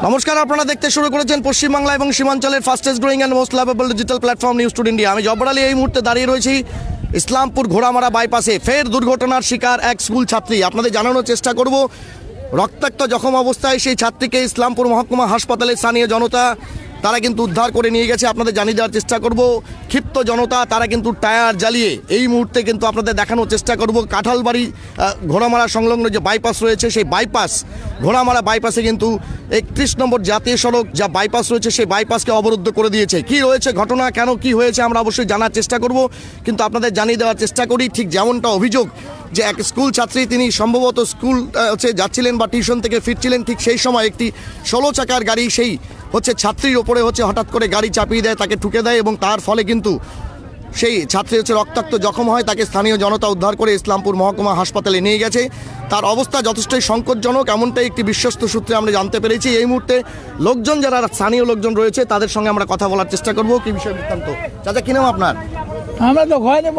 নমস্কার, আপনারা দেখতে শুরু করেছেন পশ্চিমবাংলা এবং সীমাঞ্চলের fastest growing and most lovable digital platform news today India. আমি জব্বার আলী এই মুহূর্তে দাঁড়িয়ে রয়েছি ইসলামপুর ঘোড়ামারা বাইপাসে। ফের দুর্ঘটনার শিকার এক স্কুল ছাত্রী। আপনাদের জানানোর চেষ্টা করব, রক্তাক্ত জখম অবস্থায় সেই ছাত্রীকে ইসলামপুর মহকুমা হাসপাতালে স্থানীয় জনতা তারা কিন্তু উদ্ধার করে নিয়ে গেছে। আপনাদের জানিয়ে দেওয়ার চেষ্টা করব, ক্ষিপ্ত জনতা তারা কিন্তু টায়ার জ্বালিয়ে এই মুহূর্তে কিন্তু আপনাদের দেখানোর চেষ্টা করব কাঁঠালবাড়ি ঘোড়ামারা সংলগ্ন যে বাইপাস রয়েছে, সেই বাইপাস ঘোড়ামারা বাইপাসে কিন্তু 31 নম্বর জাতীয় সড়ক যা বাইপাস রয়েছে সেই বাইপাসকে অবরুদ্ধ করে দিয়েছে। কি রয়েছে ঘটনা, কেন কি হয়েছে আমরা অবশ্যই জানার চেষ্টা করব, কিন্তু আপনাদের জানিয়ে দেওয়ার চেষ্টা করি ঠিক যেমনটা অভিযোগ যে এক স্কুল ছাত্রী তিনি সম্ভবত স্কুল যাচ্ছিলেন বা টিউশন থেকে ফিরছিলেন, ঠিক সেই সময় একটি 16 চাকার গাড়ি সেই ছাত্রীর ওপরে হঠাৎ করে গাড়ি চাপিয়ে দেয়, তাকে ঠুকে দেয় এবং তার ফলে কিন্তু সেই ছাত্রী রক্তাক্ত জখম হয়। তাকে স্থানীয় জনতা উদ্ধার করে ইসলামপুর মহকুমা হাসপাতালে নিয়ে গেছে। তার অবস্থা যথেষ্টই সংকটজনক, এমনটাই একটি বিশ্বস্ত সূত্রে আমরা জানতে পেরেছি। এই মুহূর্তে লোকজন যারা স্থানীয় লোকজন রয়েছে তাদের সঙ্গে আমরা কথা বলার চেষ্টা করব। কি বিষয় বৃত্তান্ত? চাচা, কি নাম আপনার? আমরা তো হয়নি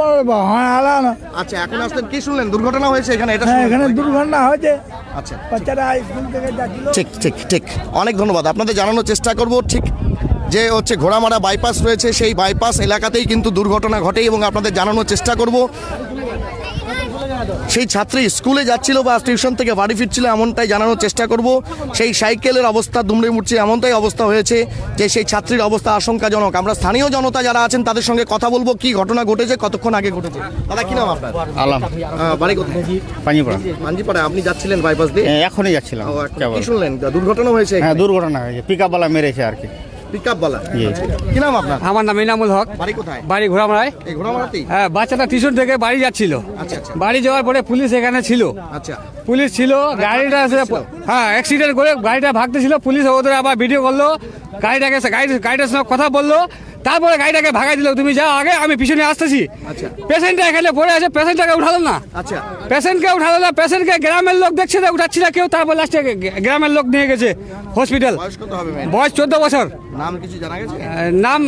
না। আচ্ছা, এখন আসলেন, কি শুনলেন? দুর্ঘটনা হয়েছে এখানে? এটা এখানে দুর্ঘটনা হয়েছে। আচ্ছা, বাচ্চারা স্কুল থেকে যাচ্ছিল। ঠিক অনেক ধন্যবাদ। আপনাদের জানানোর চেষ্টা করব ঠিক যে ঘোড়ামারা বাইপাস রয়েছে সেই বাইপাস এলাকাতেই কিন্তু দুর্ঘটনা ঘটে এবং আপনাদের জানানোর চেষ্টা করব সেই ছাত্রী স্কুলে যাচ্ছিল বা টিউশন থেকে বাড়ি ফিরছিল এমনটাই জানানোর চেষ্টা করব। সেই সাইকেলের অবস্থা দুমড়ে মুড়ছে এমনটাই অবস্থা হয়েছে যে সেই ছাত্রীর অবস্থা আশঙ্কাজনক। আমরা স্থানীয় জনতা যারা আছেন তাদের সঙ্গে কথা বলবো, কি ঘটনা ঘটেছে, কতক্ষণ আগে ঘটেছে। দাদা, কি নাম আপনার? আলাম। বাড়ি কোথায়? পাঞ্জিপাড়া। আপনি যাচ্ছিলেন বাইপাস দিয়ে? এখনই যাচ্ছিলাম। কি শুনলেন? দুর্ঘটনা হয়েছে? হ্যাঁ, দুর্ঘটনা হয়েছে, পিকআপ বালা মেরেছে আর কি। কি নাম আপনার? আমার নাম ইনামুল হক। বাড়ি কোথায়? বাড়ি ঘোড়ামারায়। হ্যাঁ, বাচ্চাটা টিউশন থেকে বাড়ি যাচ্ছিল। আচ্ছা, বাড়ি যাওয়ার পরে পুলিশ এখানে ছিল। আচ্ছা, পুলিশ ছিল, গাড়িটা অ্যাক্সিডেন্ট করে গাড়িটা ভাগতেছিল। পুলিশ ওদের আবার ভিডিও করলো, গাড়িটার সঙ্গে কথা বললো, তারপরে গাড়িটাকে ভাগাই দিল। তুমি যাও আগে, আমি পিছনে আসতেছি। পেশেন্টটা এখানে পড়ে আছে, পেশেন্টটাকে উঠালো না। আচ্ছা, পেশেন্টকে উঠালো না, পেশেন্টকে গ্রামের লোক দেখছে না, উঠাচ্ছিল কেউ। তারপর লাস্টে গ্রামের লোক নিয়ে গেছে হসপিটাল। বয়স 14 বছর। নাম কিছু জানা গেছে? নাম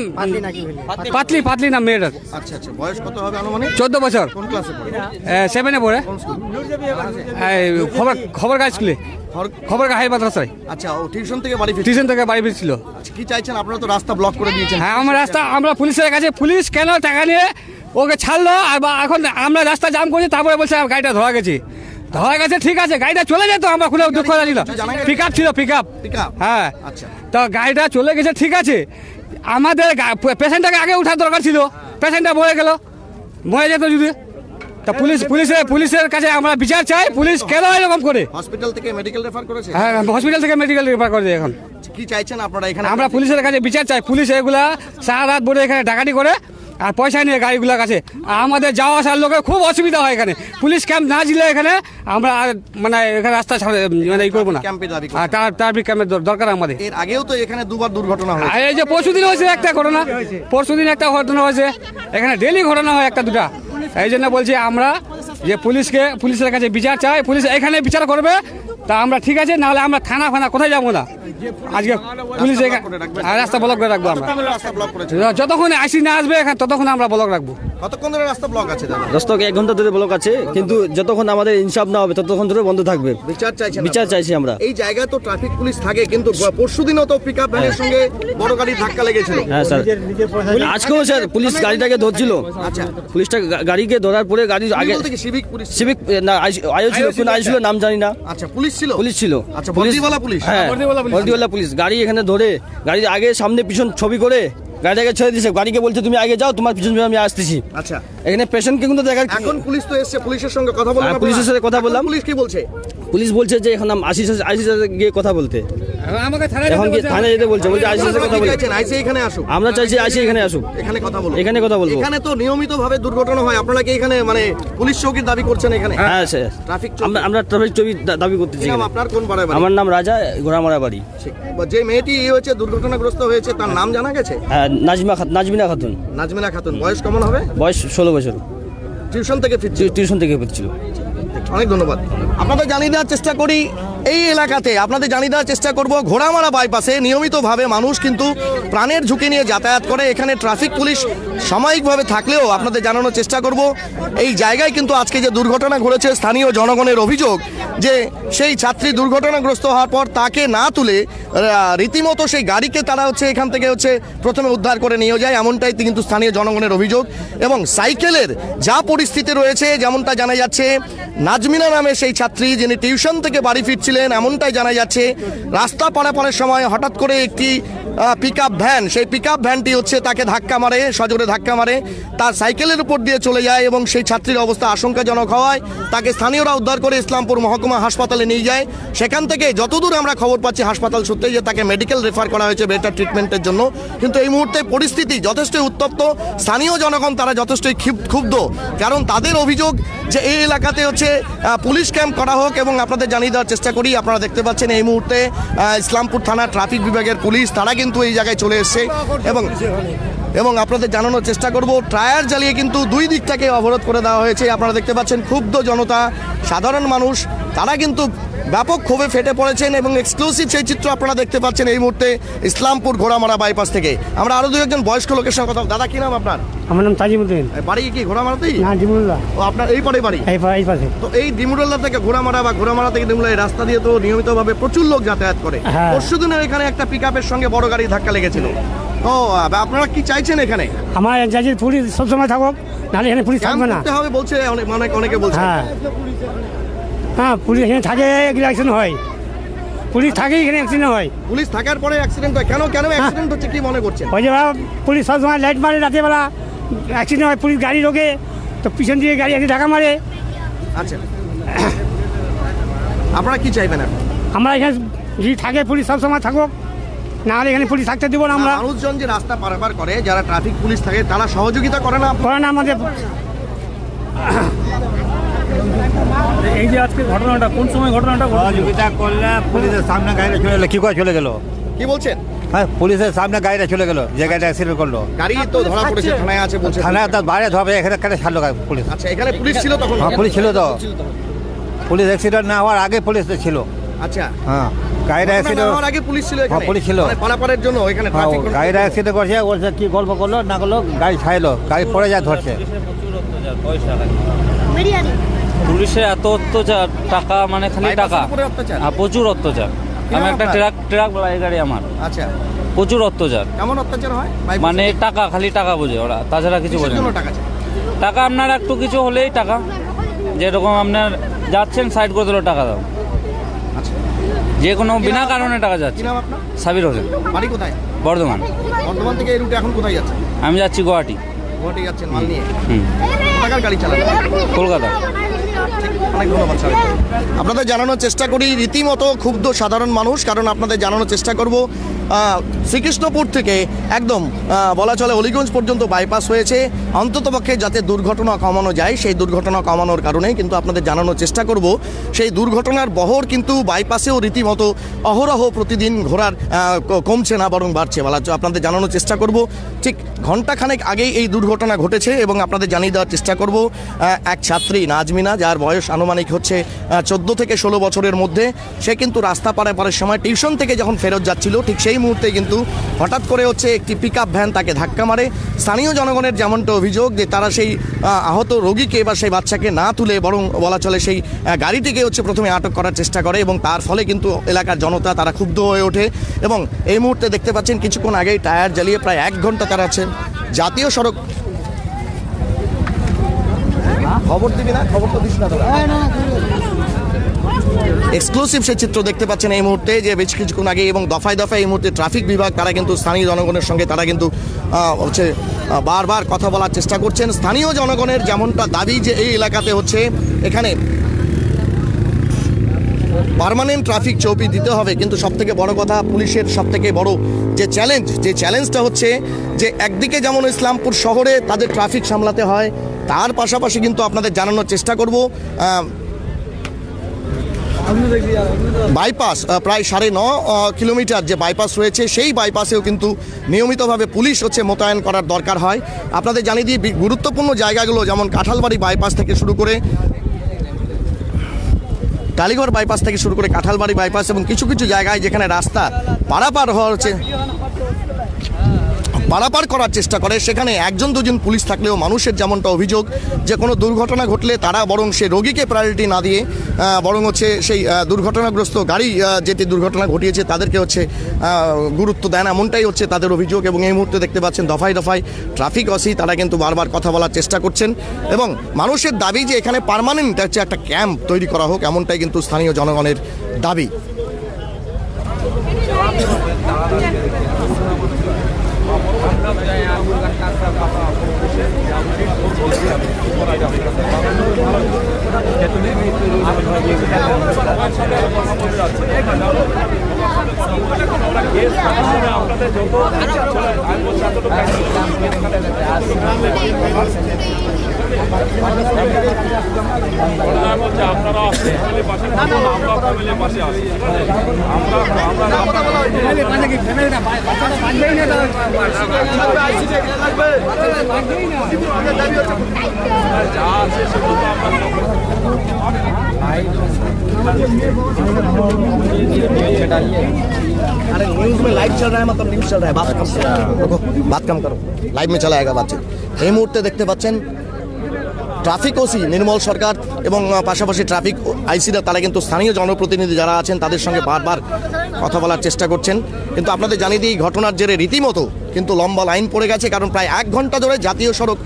পাতলি নাম মেয়েটার। আচ্ছা, বয়স কত হবে আনুমানিক? 14 বছর। কোন ক্লাসে পড়ে? 7-এ পড়ে। খবর কাজ স্কুলে, খবর হাই মাদ্রাসায়। আচ্ছা, ও টিউশন থেকে বাড়ি ফিরছিল। কি চাইছেন আপনারা? তো রাস্তা ব্লক করে দিয়েছেন। হ্যাঁ, আমরা পুলিশের কাছে, পুলিশ কেন টাকা নিয়ে ওকে ছাড়লো, আর এখন আমরা রাস্তা জাম করছি, তারপরে বলছে গাড়িটা ধরা গেছে। ঠিক আছে, গাড়িটা চলে যেত, আমরা কোনো দুঃখ জানি না। পিকআপ ছিল, পিকআপ। হ্যাঁ, আচ্ছা, তো গাড়িটা চলে গেছে, ঠিক আছে। আমাদের পেশেন্টটাকে আগে উঠার দরকার ছিল, পেশেন্টটা মরে যেত যদি। তা পুলিশের কাছে আমরা বিচার চাই, পুলিশ কেন এরকম করে? হসপিটাল থেকে মেডিকেল রেফার করেছে? হ্যাঁ, হসপিটাল থেকে মেডিকেল রেফার করেছে। এখন কি চাইছেন আপনারা এখানে? আমরা পুলিশের কাছে বিচার চাই। পুলিশ এগুলা সারা রাত বলে এখানে ডাকাতি করে আর পয়সা নিয়ে গাড়িগুলোর কাছে। আমাদের যাওয়া আসার লোকের খুব অসুবিধা হয় এখানে। পুলিশ ক্যাম্প না দিলে এখানে আমরা এখানে রাস্তা ই করবো না। ট্রাফিক ক্যাম্পের দরকার আমাদের। এর আগেও তো এখানে দুবার দুর্ঘটনা হয়েছে। এই যে পরশুদিন হয়েছে একটা ঘটনা, ঘটনা হয়েছে এখানে। ডেলি ঘটনা হয় একটা দুটা। এই জন্য বলছি আমরা যে পুলিশের কাছে বিচার চাই। পুলিশ এখানে বিচার করবে তা আমরা ঠিক আছে, নাহলে আমরা থানা কোথায় যাবো না। আজকে পুলিশ রাস্তা ব্লক করে রাখবো আমরা। যতক্ষণ আইসি না আসবে এখানে ততক্ষণ আমরা ব্লক রাখবো। কতক্ষণ ধরে রাস্তা ব্লক আছে? রাস্তা 1 ঘন্টা ধরে ব্লক আছে, কিন্তু যতক্ষণ আমাদের ইনসাফ না হবে ততক্ষণ ধরে বন্ধ থাকবে। বিচার চাইছি আমরা। এই জায়গায় তো ট্রাফিক পুলিশ থাকে, কিন্তু পরশুদিনও তো পিকআপ ভ্যানের সঙ্গে বড় গাড়ি ধাক্কা লেগেছিল। হ্যাঁ স্যার, আজকেও স্যার পুলিশ গাড়িটাকে ধরছিল। আচ্ছা, পুলিশটা গাড়িকে ধরার পরে গাড়ি আগে সিভিক না আইও ছিল, কোন আইও ছিল নাম জানি না। আচ্ছা, পুলিশ ছিল। আচ্ছা, পুলিশ। হ্যাঁ, বর্দিওয়ালা পুলিশ গাড়ি এখানে ধরে গাড়ি আগে সামনে পিছন ছবি করে গাড়িটাকে ছেড়ে দিয়েছে। গাড়িকে বলছে তুমি আগে যাও, তোমার পিছন আমি আসতেছি। আচ্ছা, এখানে পেশেন্টকে কিন্তু দেখার। এখন পুলিশ তো এসেছে, পুলিশের সঙ্গে কথা বললাম। পুলিশের সাথে কথা বললাম। পুলিশ কি বলছে? পুলিশ বলছে যে এখন আইসির সাথে গিয়ে কথা বলতে। এখন কি থানায় যেতে বলছে আইসির সাথে কথা বলতে। আইসি এখানে আসুক। আমরা চাইছি আইসি এখানে আসুক, এখানে কথা বলবো। এখানে তো নিয়মিত ভাবে দুর্ঘটনা হয়, আপনারা কি এখানে পুলিশ চৌকির দাবি করছেন এখানে? হ্যাঁ স্যার, আমরা ট্রাফিক চৌকি দাবি করতেছি। আপনার কোন পাড়ায় বাড়ি? আমার নাম রাজা, ঘোড়ামারা বাড়ি। যে মেয়েটি দুর্ঘটনাগ্রস্ত হয়েছে তার নাম জানা গেছে? হ্যাঁ, নাজমিনা খাতুন। বয়স কেমন হবে? বয়স 16 বছর। টিউশন থেকে ফিরছিল। অনেক ধন্যবাদ। আপনাদের জানিয়ে দেওয়ার চেষ্টা করি এই এলাকাতে আপনাদের জানিয়ে দেওয়ার চেষ্টা করব, ঘোড়ামারা বাইপাসে নিয়মিতভাবে মানুষ কিন্তু প্রাণের ঝুঁকি নিয়ে যাতায়াত করে। এখানে ট্রাফিক পুলিশ সাময়িকভাবে থাকলেও আপনাদের জানানোর চেষ্টা করব, এই জায়গায় কিন্তু আজকে যে দুর্ঘটনা ঘটেছে, স্থানীয় জনগণের অভিযোগ যে সেই ছাত্রী দুর্ঘটনাগ্রস্ত হওয়ার পর তাকে না তুলে রীতিমতো সেই গাড়িকে তারা এখান থেকে প্রথমে উদ্ধার করে নিয়ে যায়, এমনটাই কিন্তু স্থানীয় জনগণের অভিযোগ। এবং সাইকেলের যা পরিস্থিতি রয়েছে, যেমনটা জানা যাচ্ছে, নাজমিনা নামে সেই ছাত্রী যিনি টিউশন থেকে বাড়ি ফিরছিলেন, এমনটাই জানা যাচ্ছে রাস্তা পারাপারের সময় হঠাৎ করে একটি পিকআপ ভ্যান, সেই পিকআপ ভ্যানটি তাকে ধাক্কা মারে, সজোরে ধাক্কা মারে, তার সাইকেলের উপর দিয়ে চলে যায় এবং সেই ছাত্রীর অবস্থা আশঙ্কাজনক হওয়ায় তাকে স্থানীয়রা উদ্ধার করে ইসলামপুর মহকুমা হাসপাতালে নিয়ে যায়। সেখান থেকে যতদূর আমরা খবর পাচ্ছি হাসপাতাল সূত্রে যে তাকে মেডিকেল রেফার করা হয়েছে বেটার ট্রিটমেন্টের জন্য। কিন্তু এই মুহূর্তে পরিস্থিতি যথেষ্টই উত্তপ্ত, স্থানীয় জনগণ তারা যথেষ্টই ক্ষুব্ধ, কারণ তাদের অভিযোগ যে এই এলাকাতে পুলিশ ক্যাম্প করা হোক। এবং আপনাদের জানিয়ে দেওয়ার চেষ্টা করি, আপনারা দেখতে পাচ্ছেন এই মুহূর্তে ইসলামপুর থানা ট্রাফিক বিভাগের পুলিশ তারা কিন্তু এই জায়গায় চলে এসছে এবং আপনাদের জানানোর চেষ্টা করব, টায়ার জ্বালিয়ে কিন্তু দুই দিকটাকে অবরোধ করে দেওয়া হয়েছে। আপনারা দেখতে পাচ্ছেন ক্ষুব্ধ জনতা, সাধারণ মানুষ তারা কিন্তু ব্যাপক ক্ষোভে ফেটে পড়েছেন এবং এক্সক্লুসিভ সেই চিত্র আপনারা দেখতে পাচ্ছেন এই মুহূর্তে ইসলামপুর ঘোড়ামারা বাইপাস থেকে। আমরা আরো দুই একজন বয়স্ক লোকের সঙ্গে কথা। দাদা, কি নাম আপনার? আমার নাম তাজিমুদ্দিন। বাড়ি কি ঘোড়ামারাতেই? না, ডিমুল্লাহ। ও, আপনার এই পারে বাড়ি? এই পাশে। তো এই ডিমুরুল্লাহ থেকে ঘোড়ামারা বা ঘোড়ামারা থেকে ডিমুরুল্লাহ এই রাস্তা দিয়ে তো নিয়মিতভাবে প্রচুর লোক যাতায়াত করে। হ্যাঁ। পরশুদিনের এখানে একটা পিকআপের সঙ্গে বড় গাড়ি ধাক্কা লেগেছিল। তো আপনারা কি চাইছেন এখানে? আমার জাজির পুলিশ সবসময় থাকুক, নাহলে এখানে পুলিশ থাকবে না। করতে হবে বলছে অনেকে বলছে। হ্যাঁ, পুলিশ এখানে থাকে, অ্যাক্সিডেন্ট হয়। পুলিশ থাকে এখানে, অ্যাক্সিডেন্ট হয়। পুলিশ থাকার পরে অ্যাক্সিডেন্ট হয় কেন? অ্যাক্সিডেন্ট হচ্ছে কি মনে করছেন? ওই যে পুলিশ সবসময় লাইট মারে রাতেরবেলা, অ্যাক্সিডেন্ট হয়। পুলিশ গাড়ি ঢোকে তো পিছন দিয়ে গাড়ি এসে ধাক্কা মারে। আচ্ছা, আপনারা কি চাইবেন এখন? আমরা এখানে যদি থাকে পুলিশ সবসময় থাকুক, নাহলে এখানে পুলিশ থাকতে দেবো না আমরা। মানুষজন যে রাস্তা পারাপার করে, যারা ট্রাফিক পুলিশ থাকে, তারা সহযোগিতা করে না আমাদের। এই যে আজকে ঘটনাটা কোন সময় ঘটনাটা সহযোগিতা করলে পুলিশের সামনে গাড়িটা চলে গেলো, কি করে চলে গেল? কি বলছেন? হ্যাঁ, পুলিশের সামনে গাড়িটা চলে গেল, যে গাড়িটা অ্যাক্সিডেন্ট করলো। গাড়ি তো ধরা পড়েছে, থানায় আছে বলছে। থানায় তার বাইরে ধরবে, এখানে কেটে ছাড়লো পুলিশ। আচ্ছা, এখানে পুলিশ ছিল তখন? হ্যাঁ, পুলিশ ছিল তো। পুলিশ অ্যাক্সিডেন্ট না হওয়ার আগে পুলিশ ছিল। আচ্ছা, হ্যাঁ, গাড়িটা অ্যাক্সিডেন্ট হওয়ার আগে পুলিশ ছিল এখানে? হ্যাঁ, পুলিশ ছিল। মানে পারাপারের জন্য এখানে ট্রাফিক গাড়িটা অ্যাক্সিডেন্ট করছে, বলছে কি গল্প করলো না করলো, গাড়ি ছাড়লো, গাড়ি পড়ে যায়, ধরছে। পুলিশের এত অত্যাচার, টাকা মানে খালি টাকা, আর প্রচুর অত্যাচার। আমি একটা ট্রাক গাড়ি আমার। আচ্ছা, প্রচুর অত্যাচার। কেমন অত্যাচার হয়? মানে টাকা, খালি টাকা বোঝে ওরা, তাছাড়া কিছু বোঝে না। টাকা চাই? টাকা আপনার একটু কিছু হলেই টাকা, যেরকম আপনার যাচ্ছেন সাইড করে দিল টাকা দাও, যে কোনো বিনা কারণে টাকা কি যাচ্ছে। নাম আপনার? সাবির হোসেন। বাড়ি কোথায়? বর্ধমান। বর্ধমান থেকে এই রুটে এখন কোথায় যাচ্ছে? আমি যাচ্ছি গুয়াহাটি। গুয়াহাটি যাচ্ছেন মাল নিয়ে? হুম। টাকার গাড়ি চালান? কলকাতা। অনেক ধন্যবাদ স্যার। আপনাদের জানানোর চেষ্টা করি, রীতিমতো ক্ষুব্ধ সাধারণ মানুষ, কারণ আপনাদের জানানোর চেষ্টা করব শ্রীকৃষ্ণপুর থেকে একদম বলা চলে অলিগঞ্জ পর্যন্ত বাইপাস হয়েছে, অন্ততপক্ষে যাতে দুর্ঘটনা কমানো যায়, সেই দুর্ঘটনা কমানোর কারণেই কিন্তু আপনাদের জানানোর চেষ্টা করব সেই দুর্ঘটনার বহর কিন্তু বাইপাসেও রীতিমতো অহরহ প্রতিদিন ঘোরার কমছে না, বরং বাড়ছে। বলা আপনাদের জানানোর চেষ্টা করব ঠিক ঘণ্টাখানেক আগেই এই দুর্ঘটনা ঘটেছে এবং আপনাদের জানিয়ে দেওয়ার চেষ্টা করব এক ছাত্রী নাজমিনা, যার বয়স আনুমানিক হচ্ছে 14 থেকে 16 বছরের মধ্যে, সে কিন্তু রাস্তা পারাপারের সময় টিউশন থেকে যখন ফেরত যাচ্ছিল, ঠিক সেই মুহূর্তে কিন্তু হঠাৎ করে একটি পিকআপ ভ্যান তাকে ধাক্কা মারে। স্থানীয় জনগণের যেমনটা অভিযোগ যে তারা সেই আহত রোগীকে বা সেই বাচ্চাকে না তুলে বরং বলা চলে সেই গাড়িটিকে প্রথমে আটক করার চেষ্টা করে এবং তার ফলে কিন্তু এলাকার জনতা তারা ক্ষুব্ধ হয়ে ওঠে। এবং এই মুহূর্তে দেখতে পাচ্ছেন কিছুক্ষণ আগেই টায়ার জ্বালিয়ে প্রায় 1 ঘন্টা তারা জাতীয় সড়ক। খবর দিবি না? খবর তো দিস না তোরা। এক্সক্লুসিভ সেই চিত্র দেখতে পাচ্ছেন এই মুহূর্তে, যে বেশ কিছুক্ষণ আগে এবং দফায় দফায় এই মুহূর্তে ট্রাফিক বিভাগ তারা কিন্তু স্থানীয় জনগণের সঙ্গে তারা কিন্তু বারবার কথা বলার চেষ্টা করছেন। স্থানীয় জনগণের যেমনটা দাবি যে এই এলাকাতে এখানে পার্মানেন্ট ট্রাফিক চৌকি দিতে হবে, কিন্তু সবথেকে বড় কথা পুলিশের সবথেকে বড় যে চ্যালেঞ্জটা হচ্ছে যে একদিকে যেমন ইসলামপুর শহরে তাদের ট্রাফিক সামলাতে হয়, তার পাশাপাশি কিন্তু আপনাদের জানানোর চেষ্টা করব বাইপাস প্রায় 9.5 কিলোমিটার যে বাইপাস রয়েছে, সেই বাইপাসেও কিন্তু নিয়মিতভাবে পুলিশ মোতায়েন করার দরকার হয়। আপনাদের জানিয়ে দিই গুরুত্বপূর্ণ জায়গাগুলো যেমন কাঁঠালবাড়ি বাইপাস থেকে শুরু করে টালিগড় বাইপাস থেকে শুরু করে কাঁঠালবাড়ি বাইপাস এবং কিছু কিছু জায়গায় যেখানে রাস্তা পারাপার হওয়া হচ্ছে, পারাপার করার চেষ্টা করে, সেখানে একজন দুজন পুলিশ থাকলেও মানুষের যেমনটা অভিযোগ যে কোনো দুর্ঘটনা ঘটলে তারা বরং সে রোগীকে প্রায়োরিটি না দিয়ে বরং হচ্ছে সেই দুর্ঘটনাগ্রস্ত গাড়ি যেটি দুর্ঘটনা ঘটিয়েছে তাদেরকে হচ্ছে গুরুত্ব দেয় না, এমনটাই হচ্ছে তাদের অভিযোগ। এবং এই মুহূর্তে দেখতে পাচ্ছেন দফায় দফায় ট্রাফিক ওসি তারা কিন্তু বারবার কথা বলার চেষ্টা করছেন এবং মানুষের দাবি যে এখানে পার্মানেন্ট হচ্ছে একটা ক্যাম্প তৈরি করা হোক, এমনটাই কিন্তু স্থানীয় জনগণের দাবি। अरे न्यूज़ में लाइव चल रहा है, मतलब न्यूज़ चल रहा है, बात कम करो, लाइव में चला आएगा बातचीत। এই মুহূর্তে দেখতে পাচ্ছেন ট্রাফিক ওসি নির্মল সরকার এবং পাশাপাশি ট্রাফিক আইসিরা তারা কিন্তু স্থানীয় জনপ্রতিনিধি যারা আছেন তাদের সঙ্গে বারবার কথা বলার চেষ্টা করছেন। কিন্তু আপনাদের জানিয়ে দিই ঘটনার জেরে রীতিমতো কিন্তু লম্বা লাইন পড়ে গেছে, কারণ প্রায় 1 ঘন্টা ধরে জাতীয় সড়ক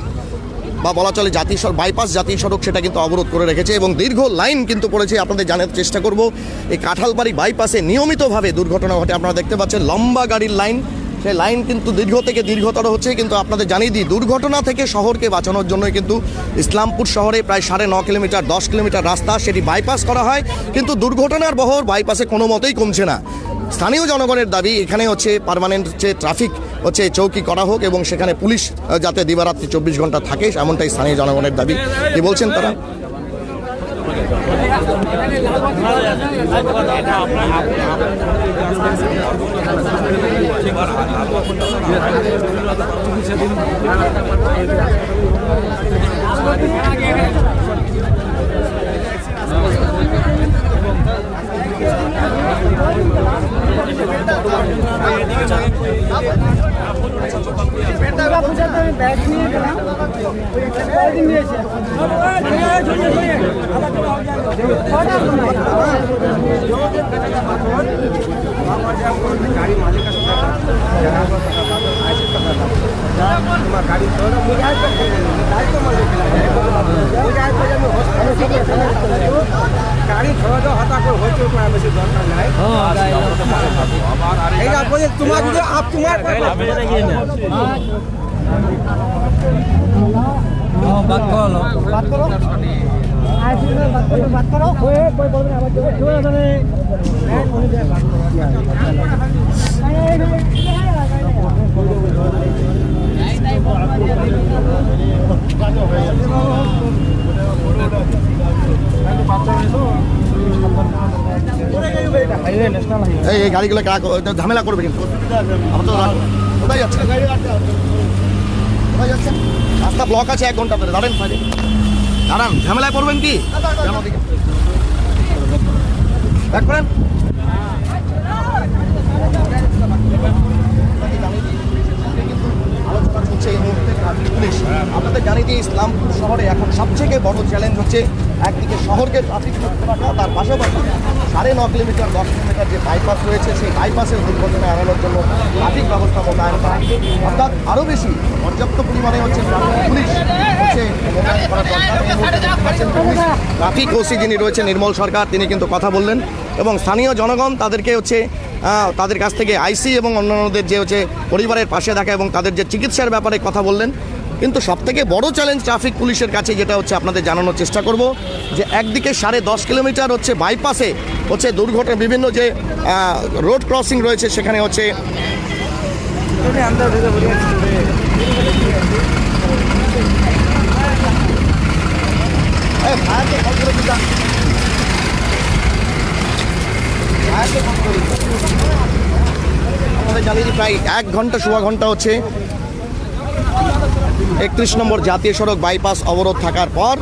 বা বলা চলে জাতীয় বাইপাস জাতীয় সড়ক সেটা কিন্তু অবরোধ করে রেখেছে এবং দীর্ঘ লাইন কিন্তু পড়েছে। আপনাদের জানার চেষ্টা করব এই কাঁঠালবাড়ি বাইপাসে নিয়মিতভাবে দুর্ঘটনা ঘটে, আপনারা দেখতে পাচ্ছেন লম্বা গাড়ির লাইন, সেই লাইন কিন্তু দীর্ঘ থেকে দীর্ঘতর হচ্ছে। কিন্তু আপনাদের জানিয়ে দিই দুর্ঘটনা থেকে শহরকে বাঁচানোর জন্যই কিন্তু ইসলামপুর শহরে প্রায় 9.5 কিলোমিটার 10 কিলোমিটার রাস্তা সেটি বাইপাস করা হয়, কিন্তু দুর্ঘটনার বহর বাইপাসে কোনো মতেই কমছে না। স্থানীয় জনগণের দাবি এখানে হচ্ছে পার্মানেন্ট হচ্ছে ট্রাফিক হচ্ছে চৌকি করা হোক এবং সেখানে পুলিশ যাতে দিবারাত্রি 24 ঘন্টা থাকে, এমনটাই স্থানীয় জনগণের দাবি। কি বলছেন তারা? এই গাড়িগুলো ঝামেলা করবে কিন্তু কোথায় যাচ্ছে, কোথায় যাচ্ছে? রাস্তা ব্লক আছে 1 ঘন্টা ধরে, দাঁড়ান দাঁড়ান, ঝামেলায় পড়বেন কি? ব্যাক করেন। আলোচনা চলছে এই মুহূর্তে ট্রাফিক পুলিশ। আপনাদের জানিয়ে দিই ইসলামপুর শহরে এখন সবথেকে বড় চ্যালেঞ্জ হচ্ছে একদিকে শহরকে ট্রাফিক মুক্ত রাখা, তার পাশাপাশি 9.5 কিলোমিটার 10 কিলোমিটার যে বাইপাস রয়েছে সেই বাইপাসের দুর্ঘটনা এড়ানোর জন্য ট্রাফিক ব্যবস্থা মোতায়েন করা, অর্থাৎ আরও বেশি পর্যাপ্ত পরিমাণে হচ্ছে ট্রাফিক পুলিশ হচ্ছে মোতায়েন করা দরকার। ট্রাফিক ওসি যিনি রয়েছেন নির্মল সরকার তিনি কিন্তু কথা বললেন এবং স্থানীয় জনগণ তাদেরকে হচ্ছে তাদের কাছ থেকে আইসি এবং অন্যান্যদের যে হচ্ছে পরিবারের পাশে থাকা এবং তাদের যে চিকিৎসার ব্যাপারে কথা বললেন। কিন্তু সবথেকে বড় চ্যালেঞ্জ ট্রাফিক পুলিশের কাছে যেটা হচ্ছে আপনাদের জানানোর চেষ্টা করব যে একদিকে 10.5 কিলোমিটার হচ্ছে বাইপাসে হচ্ছে দুর্ঘটনা বিভিন্ন যে রোড ক্রসিং রয়েছে সেখানে হচ্ছে আমাদের জানিয়ে প্রায় 1 ঘন্টা সোয়া ঘন্টা হচ্ছে 31 নম্বর জাতীয় সড়ক বাইপাস অবরোধ থাকার পর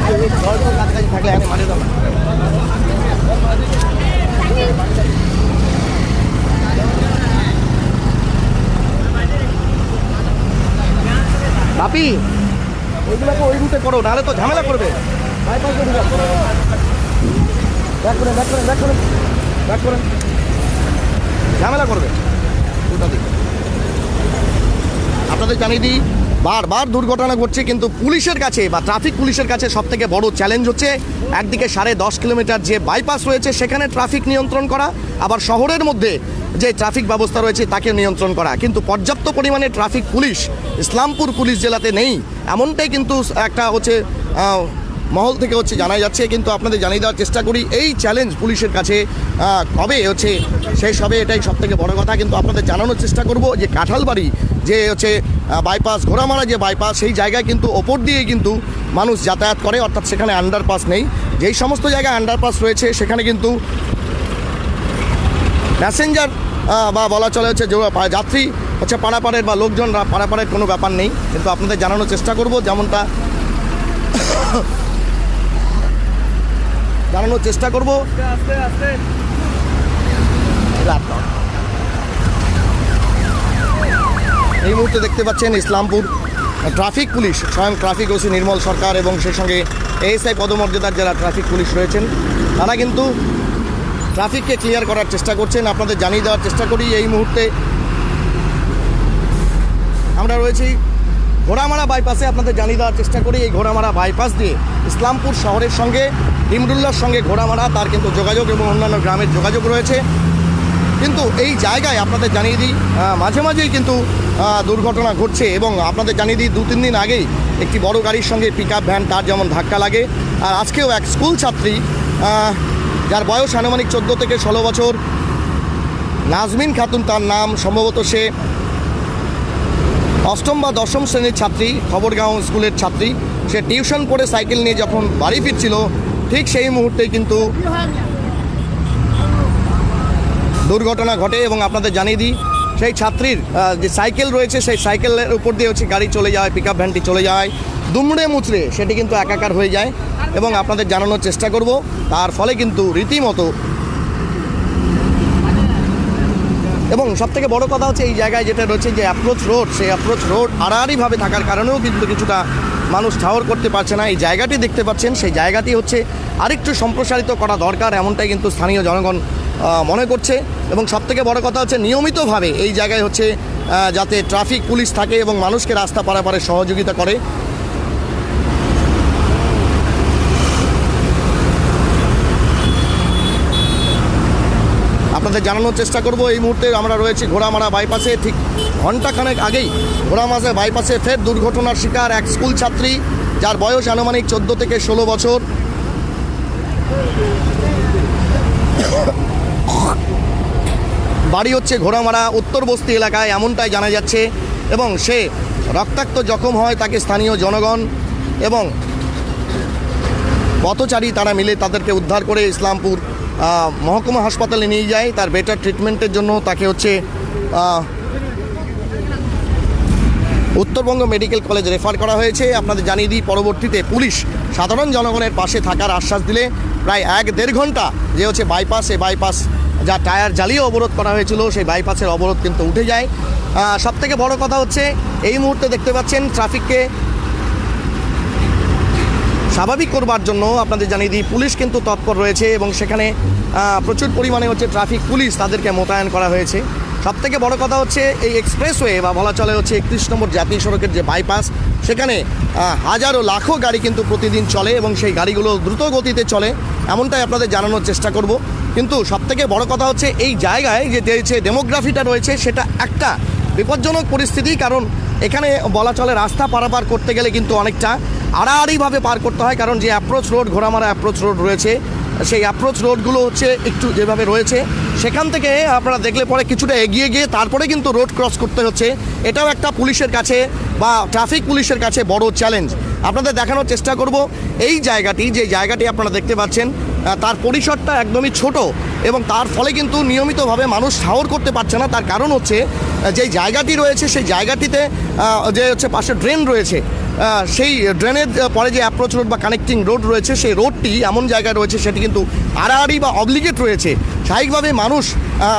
কাছাকাছি থাকলে এখানে মারিয়ে দাও না। বাপি ওইগুলোকে ওই রুটে করো, নাহলে তো ঝামেলা করবে। ব্যাক করেন, ঝামেলা করবে। আপনাদের জানিয়ে দিই, বারবার দুর্ঘটনা ঘটছে, কিন্তু পুলিশের কাছে বা ট্রাফিক পুলিশের কাছে সব থেকে বড় চ্যালেঞ্জ হচ্ছে একদিকে 10.5 কিলোমিটার যে বাইপাস রয়েছে সেখানে ট্রাফিক নিয়ন্ত্রণ করা, আবার শহরের মধ্যে যে ট্রাফিক ব্যবস্থা রয়েছে তাকে নিয়ন্ত্রণ করা। কিন্তু পর্যাপ্ত পরিমাণে ট্রাফিক পুলিশ ইসলামপুর পুলিশ জেলাতে নেই, এমনটাই কিন্তু একটা হচ্ছে মহল থেকে হচ্ছে জানা যাচ্ছে। কিন্তু আপনাদের জানিয়ে দেওয়ার চেষ্টা করি এই চ্যালেঞ্জ পুলিশের কাছে কবে হচ্ছে শেষ হবে, এটাই সব থেকে বড় কথা। কিন্তু আপনাদের জানানোর চেষ্টা করব যে কাঁঠালবাড়ি যে হচ্ছে বাইপাস, ঘোড়ামারা যে বাইপাস, সেই জায়গায় কিন্তু ওপর দিয়ে কিন্তু মানুষ যাতায়াত করে, অর্থাৎ সেখানে আন্ডারপাস নেই। যেই সমস্ত জায়গায় আন্ডারপাস রয়েছে সেখানে কিন্তু প্যাসেঞ্জার বা বলা চলে হচ্ছে যাত্রী হচ্ছে পারাপারের বা লোকজন পারাপারের কোনো ব্যাপার নেই। কিন্তু আপনাদের জানানোর চেষ্টা করব, যেমনটা জানানোর চেষ্টা করব। এই মুহূর্তে দেখতে পাচ্ছেন ইসলামপুর ট্রাফিক পুলিশ, স্বয়ং ট্রাফিক ওসি নির্মল সরকার এবং সেই সঙ্গে এএসআই পদমর্যাদার যারা ট্রাফিক পুলিশ রয়েছেন তারা কিন্তু ট্রাফিককে ক্লিয়ার করার চেষ্টা করছেন। আপনাদের জানিয়ে দেওয়ার চেষ্টা করি এই মুহূর্তে আমরা রয়েছি ঘোড়ামারা বাইপাসে। আপনাদের জানিয়ে দেওয়ার চেষ্টা করি এই ঘোড়ামারা বাইপাস দিয়ে ইসলামপুর শহরের সঙ্গে ডিমরুল্লার সঙ্গে ঘোড়ামারা তার কিন্তু যোগাযোগ এবং অন্যান্য গ্রামের যোগাযোগ রয়েছে। কিন্তু এই জায়গায় আপনাদের জানিয়ে দিই মাঝে মাঝেই কিন্তু দুর্ঘটনা ঘটছে, এবং আপনাদের জানিয়ে দিই 2-3 দিন আগেই একটি বড় গাড়ির সঙ্গে পিকআপ ভ্যান তার যেমন ধাক্কা লাগে। আর আজকেও এক স্কুল ছাত্রী যার বয়স আনুমানিক 14 থেকে 16 বছর, নাজমিন খাতুন তার নাম, সম্ভবত সে 8ম বা 10ম শ্রেণীর ছাত্রী, খবরগাঁও স্কুলের ছাত্রী। সে টিউশন পড়ে সাইকেল নিয়ে যখন বাড়ি ফিরছিল ঠিক সেই মুহূর্তেই কিন্তু দুর্ঘটনা ঘটে। এবং আপনাদের জানিয়ে দিই সেই ছাত্রীর যে সাইকেল রয়েছে সেই সাইকেলের উপর দিয়ে হচ্ছে গাড়ি চলে যায়, পিকআপ ভ্যানটি চলে যায়, দুমড়ে মুচড়ে সেটি কিন্তু একাকার হয়ে যায়। এবং আপনাদের জানানোর চেষ্টা করব তার ফলে কিন্তু রীতিমতো, এবং সবথেকে বড় কথা হচ্ছে এই জায়গায় যেটা রয়েছে যে অ্যাপ্রোচ রোড, সেই অ্যাপ্রোচ রোড আড়াআড়িভাবে থাকার কারণেও কিন্তু কিছুটা মানুষ ঠাওর করতে পারছে না। এই জায়গাটি দেখতে পাচ্ছেন, সেই জায়গাটি হচ্ছে আরেকটু সম্প্রসারিত করা দরকার, এমনটাই কিন্তু স্থানীয় জনগণ মনে করছে। এবং সবথেকে বড় কথা হচ্ছে নিয়মিতভাবে এই জায়গায় হচ্ছে যাতে ট্রাফিক পুলিশ থাকে এবং মানুষকে রাস্তা পারাপারে সহযোগিতা করে। আপনাদের জানানোর চেষ্টা করব এই মুহূর্তে আমরা রয়েছি ঘোড়ামারা বাইপাসে। ঠিক ঘণ্টাখানেক আগেই ঘোড়ামারা বাইপাসে ফের দুর্ঘটনার শিকার এক স্কুল ছাত্রী, যার বয়স আনুমানিক 14 থেকে 16 বছর। বাড়ি হচ্ছে ঘোড়ামারা উত্তর বস্তি এলাকায়, এমনটাই জানা যাচ্ছে। এবং সে রক্তাক্ত জখম হয়, তাকে স্থানীয় জনগণ এবং পথচারী তারা মিলে তাদেরকে উদ্ধার করে ইসলামপুর মহকুমা হাসপাতালে নিয়ে যায় তার বেটার ট্রিটমেন্টের জন্য। তাকে হচ্ছে উত্তরবঙ্গ মেডিকেল কলেজ রেফার করা হয়েছে। আপনাদের জানিয়ে দিই পরবর্তীতে পুলিশ সাধারণ জনগণের পাশে থাকার আশ্বাস দিলে প্রায় 1-1.5 ঘন্টা যে হচ্ছে বাইপাস, এই বাইপাস যা টায়ার জ্বালিয়ে অবরোধ করা হয়েছিল সেই বাইপাসের অবরোধ কিন্তু উঠে যায়। সবথেকে বড় কথা হচ্ছে এই মুহূর্তে দেখতে পাচ্ছেন ট্রাফিককে স্বাভাবিক করবার জন্য আপনাদের জানিয়ে দিই পুলিশ কিন্তু তৎপর রয়েছে এবং সেখানে প্রচুর পরিমাণে হচ্ছে ট্রাফিক পুলিশ তাদেরকে মোতায়েন করা হয়েছে। সবথেকে বড় কথা হচ্ছে এই এক্সপ্রেসওয়ে বা বলা চলে হচ্ছে 31 নম্বর জাতীয় সড়কের যে বাইপাস, সেখানে হাজারো লাখো গাড়ি কিন্তু প্রতিদিন চলে এবং সেই গাড়িগুলো দ্রুত গতিতে চলে, এমনটাই আপনাদের জানানোর চেষ্টা করব। কিন্তু সবথেকে বড় কথা হচ্ছে এই জায়গায় যে ডেমোগ্রাফিটা রয়েছে সেটা একটা বিপজ্জনক পরিস্থিতি, কারণ এখানে বলা চলে রাস্তা পারাপার করতে গেলে কিন্তু অনেকটা আড়াআড়িভাবে পার করতে হয়, কারণ যে approach road Ghoramara approach road রয়েছে সেই অ্যাপ্রোচ রোডগুলো হচ্ছে একটু যেভাবে রয়েছে সেখান থেকে আপনারা দেখলে পরে কিছুটা এগিয়ে গিয়ে তারপরে কিন্তু রোড ক্রস করতে হচ্ছে। এটাও একটা পুলিশের কাছে বা ট্রাফিক পুলিশের কাছে বড় চ্যালেঞ্জ। আপনাদের দেখানোর চেষ্টা করব এই জায়গাটি, যে জায়গাটি আপনারা দেখতে পাচ্ছেন তার পরিসরটা একদমই ছোট এবং তার ফলে কিন্তু নিয়মিতভাবে মানুষ ঠাওর করতে পারছে না। তার কারণ হচ্ছে যেই জায়গাটি রয়েছে সেই জায়গাটিতে যে হচ্ছে পাশে ড্রেন রয়েছে সেই ড্রেনের পরে যে অ্যাপ্রোচ রোড বা কানেক্টিং রোড রয়েছে সেই রোডটি এমন জায়গায় রয়েছে সেটি কিন্তু আড়াআড়ি বা অবলিগেট রয়েছে। স্বাভাবিকভাবে মানুষ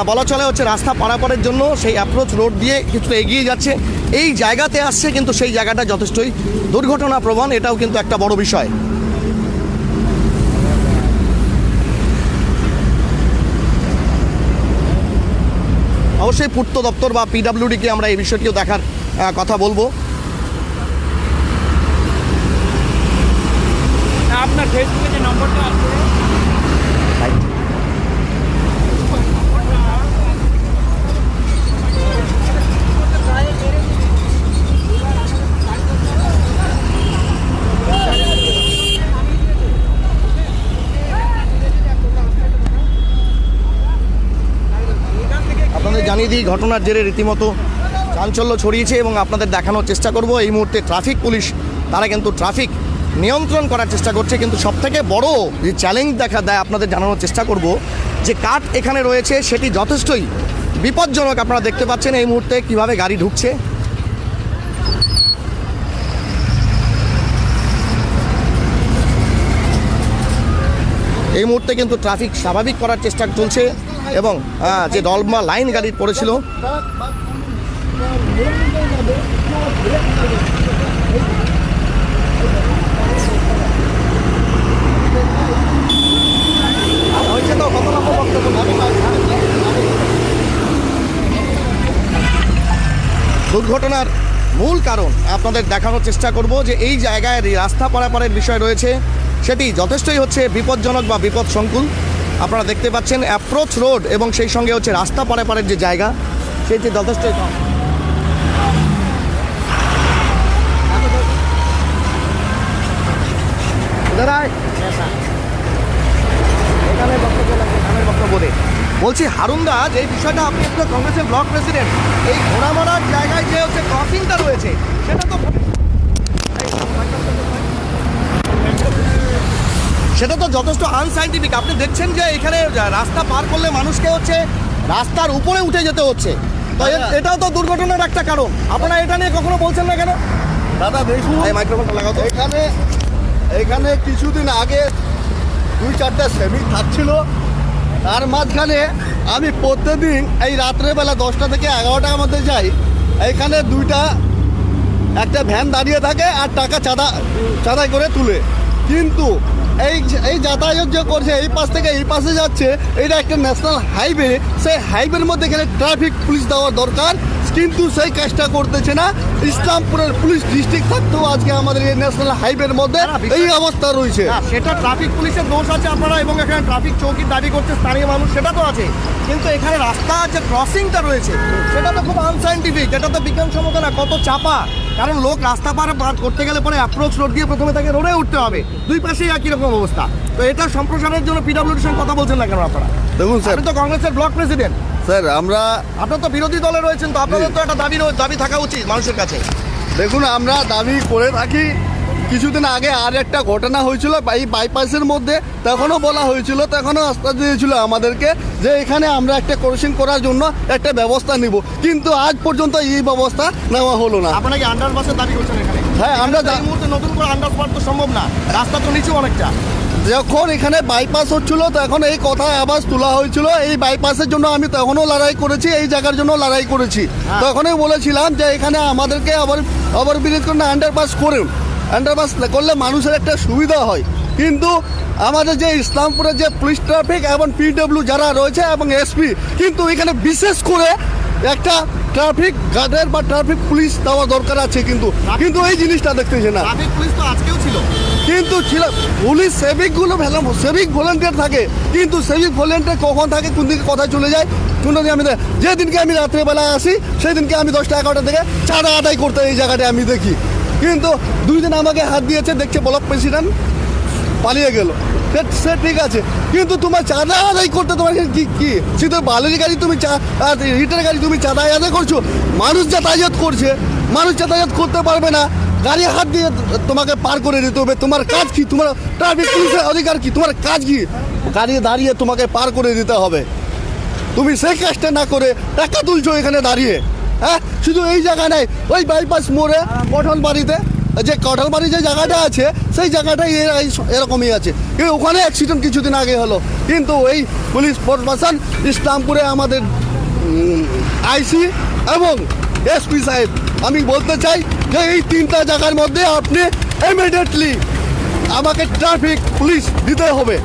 বলা চলে হচ্ছে রাস্তা পারাপারের জন্য সেই অ্যাপ্রোচ রোড দিয়ে কিছুটা এগিয়ে যাচ্ছে, এই জায়গাতে আসছে, কিন্তু সেই জায়গাটা যথেষ্টই দুর্ঘটনা প্রবণ, এটাও কিন্তু একটা বড় বিষয়। অবশ্যই পূর্ত দপ্তর বা পিডাব্লিউডিকে আমরা এই বিষয়টিও দেখার কথা বলবো। আপনার ফেসবুকে যে নম্বরটা আছে আপনাদের জানিয়ে দিই ঘটনার জেরে রীতিমতো চাঞ্চল্য ছড়িয়েছে এবং আপনাদের দেখানোর চেষ্টা করব এই মুহূর্তে ট্রাফিক পুলিশ তারা কিন্তু ট্রাফিক নিয়ন্ত্রণ করার চেষ্টা করছে, কিন্তু সবথেকে বড় যে চ্যালেঞ্জ দেখা দেয় আপনাদের জানানোর চেষ্টা করব যে কাঠ এখানে রয়েছে সেটি যথেষ্টই বিপজ্জনক। আপনারা দেখতে পাচ্ছেন এই মুহূর্তে কিভাবে গাড়ি ঢুকছে। এই মুহূর্তে কিন্তু ট্রাফিক স্বাভাবিক করার চেষ্টা চলছে এবং যে লম্বা লাইন গাড়ির পড়েছিল দুর্ঘটনার মূল কারণ আপনাদের দেখানোর চেষ্টা করব যে এই জায়গায় রাস্তা পারাপারের বিষয় রয়েছে সেটি যথেষ্টই হচ্ছে বিপজ্জনক বা বিপদ সংকুল। আপনারা দেখতে পাচ্ছেন অ্যাপ্রোচ রোড এবং সেই সঙ্গে হচ্ছে রাস্তা পারাপারের যে জায়গা সেটি যথেষ্টই কম। এখানে বক্তব্য লাগবে, ধানের বক্তব্য দেয়। বলছি হারুনদা, যে এই বিষয়টা আপনি একটু কংগ্রেসের ব্লক প্রেসিডেন্ট, এই ঘোড়ামারার জায়গায় যে হচ্ছে ক্রসিংটা রয়েছে সেটা তো যথেষ্ট আনসাইন্টিফিক। আপনি দেখছেন যে এখানে রাস্তা পার করলে মানুষকে হচ্ছে রাস্তার উপরে উঠে যেতে হচ্ছে, তো এটাও তো দুর্ঘটনার একটা কারণ। আপনারা এটা নিয়ে কখনো বলছেন না কেন? দাদা দেখুন, মাইক্রোফোনটা লাগাও তো। এখানে কিছুদিন আগে 2-4টা শ্রমিক থাকছিল, তার মাঝখানে আমি প্রত্যেকদিন এই রাত্রেবেলা 10টা থেকে 11টার মধ্যে যাই, এইখানে একটা ভ্যান দাঁড়িয়ে থাকে আর টাকা চাঁদাই করে তুলে। কিন্তু এই যাতায়াত যে করছে, এই পাশ থেকে এই পাশে যাচ্ছে, এটা একটা ন্যাশনাল হাইওয়ে, সেই হাইওয়ের মধ্যে এখানে ট্রাফিক পুলিশ দেওয়ার দরকার, কিন্তু সেই কাজটা করতেছে না। ইসলামপুরের পুলিশ ডিস্ট্রিক্ট থাকতেও আজকে আমাদের এই ন্যাশনাল হাইওয়ের মধ্যে এই অবস্থা রয়েছে। সেটা ট্রাফিক পুলিশের দোষ আছে আপনারা, এবং এখানে ট্রাফিক চৌকি দাবি করছে স্থানীয় মানুষ, সেটা তো আছে, কিন্তু এখানে রাস্তা যে ক্রসিংটা রয়েছে সেটা তো খুব আনসাইন্টিফিক, এটা তো বিজ্ঞানসম্মত না। কত চাপা, কারণ লোক রাস্তা পার করতে গেলে পরে অ্যাপ্রোচ রোড দিয়ে প্রথমে তাকে রোডে উঠতে হবে, দুই পাশেই একই রকম অবস্থা। তো এটা সম্প্রসারণের জন্য পিডব্লিউডির সঙ্গে কথা বলছেন না কেন আপনারা? দেখুন স্যার, আপনি তো কংগ্রেসের ব্লক প্রেসিডেন্ট স্যার আপনার তো বিরোধী দলে রয়েছেন, তো আপনাদের তো একটা দাবি থাকা উচিত মানুষের কাছে। দেখুন, আমরা দাবি করে থাকি। কিছুদিন আগে আর একটা ঘটনা হয়েছিল এই বাইপাসের মধ্যে, তখনও বলা হয়েছিল, তখনও আস্থা দিয়েছিল আমাদেরকে যে এখানে আমরা একটা ক্রসিং করার জন্য একটা ব্যবস্থা নিব, কিন্তু আজ পর্যন্ত এই ব্যবস্থা নেওয়া হলো না। আপনারা কি আন্ডারপাসের দাবি করছেন এখানে? হ্যাঁ, আমরা এই মুহূর্তে নতুন করে আন্ডারপাস তো সম্ভব না, রাস্তা তো নিচু অনেকটা। যখন এখানে বাইপাস হচ্ছিল তখন এই কথা আওয়াজ তোলা হয়েছিল, এই বাইপাসের জন্য আমি তখনও লড়াই করেছি, এই জায়গার জন্য লড়াই করেছি। তখনই বলেছিলাম যে এখানে আমাদেরকে আবার ব্রিজ করে আন্ডারপাস করুন, আন্ডারপাস করলে মানুষের একটা সুবিধা হয়। কিন্তু আমাদের যে ইসলামপুরের যে পুলিশ ট্রাফিক এবং পিডব্লিউ যারা রয়েছে এবং এসপি, কিন্তু এখানে বিশেষ করে একটা ট্রাফিক গার্ডের বা ট্রাফিক পুলিশ দেওয়া দরকার আছে, কিন্তু এই জিনিসটা দেখতেছে না। ট্রাফিক পুলিশ তো আজকেও ছিল, কিন্তু পুলিশ সেভিক ভলেন্টিয়ার থাকে, কিন্তু সেভিক ভলেন্টিয়ার কখন থাকে, কোন দিকে কথা চলে যায়, কোনদিন আমি যেদিনকে আমি রাত্রেবেলা আসি সেদিনকে আমি 10টা-11টা থেকে চাঁদা আদায় করতে এই জায়গাটা আমি দেখি। কিন্তু 2 দিন আমাকে হাত দিয়েছে, দেখছে ব্লক প্রেসিডেন্ট পালিয়ে গেল, সে ঠিক আছে, কিন্তু তোমার চাঁদা আদায় করতে তোমার কি শুধু বালির গাড়ি তুমি ইটের গাড়ি তুমি চাঁদা আদায় করছো? মানুষ যাতায়াত করছে, মানুষ যাতায়াত করতে পারবে না, গাড়ি হাত দিয়ে তোমাকে পার করে দিতে হবে। তোমার কাজ কি? তোমার ট্রাফিক পুলিশের অধিকার কি? তোমার কাজ কি? গাড়ি দাঁড়িয়ে তোমাকে পার করে দিতে হবে। তুমি সেই কাজটা না করে টাকা তুলছো এখানে দাঁড়িয়ে। হ্যাঁ, শুধু এই জায়গা নেই, ওই বাইপাস মোড়ে পঠন বাড়িতে যে কাঁঠালবাড়ি যে জায়গাটা আছে সেই জায়গাটাই এরকমই আছে, কিন্তু ওখানে অ্যাক্সিডেন্ট কিছুদিন আগে হলো। কিন্তু এই পুলিশ প্রশাসন ইসলামপুরে আমাদের আইসি এবং এসপি সাহেব, আমি বলতে চাই যে এই 3টা জায়গার মধ্যে আপনি ইমিডিয়েটলি আমাকে ট্রাফিক পুলিশ দিতে হবে।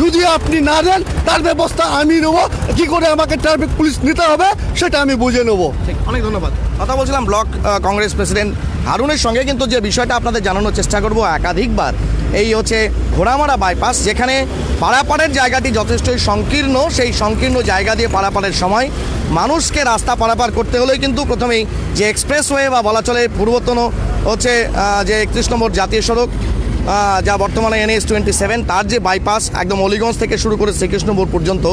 যদি আপনি না দেন তার ব্যবস্থা আমি নেব, কি করে আমাকে ট্রাফিক পুলিশ নিতে হবে সেটা আমি বুঝে নেব। অনেক ধন্যবাদ। কথা বলছিলাম ব্লক কংগ্রেস প্রেসিডেন্ট হারুনের সঙ্গে, কিন্তু যে বিষয়টা আপনাদের জানানোর চেষ্টা করব একাধিকবার, এই হচ্ছে ঘোড়ামারা বাইপাস, যেখানে পারাপারের জায়গাটি যথেষ্টই সংকীর্ণ। সেই সংকীর্ণ জায়গা দিয়ে পারাপারের সময় মানুষকে রাস্তা পারাপার করতে হলেই কিন্তু প্রথমেই যে এক্সপ্রেসওয়ে বা বলা চলে পূর্বতন হচ্ছে যে 31 নম্বর জাতীয় সড়ক, যা বর্তমানে NH-27, তার যে বাইপাস একদম অলিগঞ্জ থেকে শুরু করে শ্রীকৃষ্ণপুর পর্যন্ত,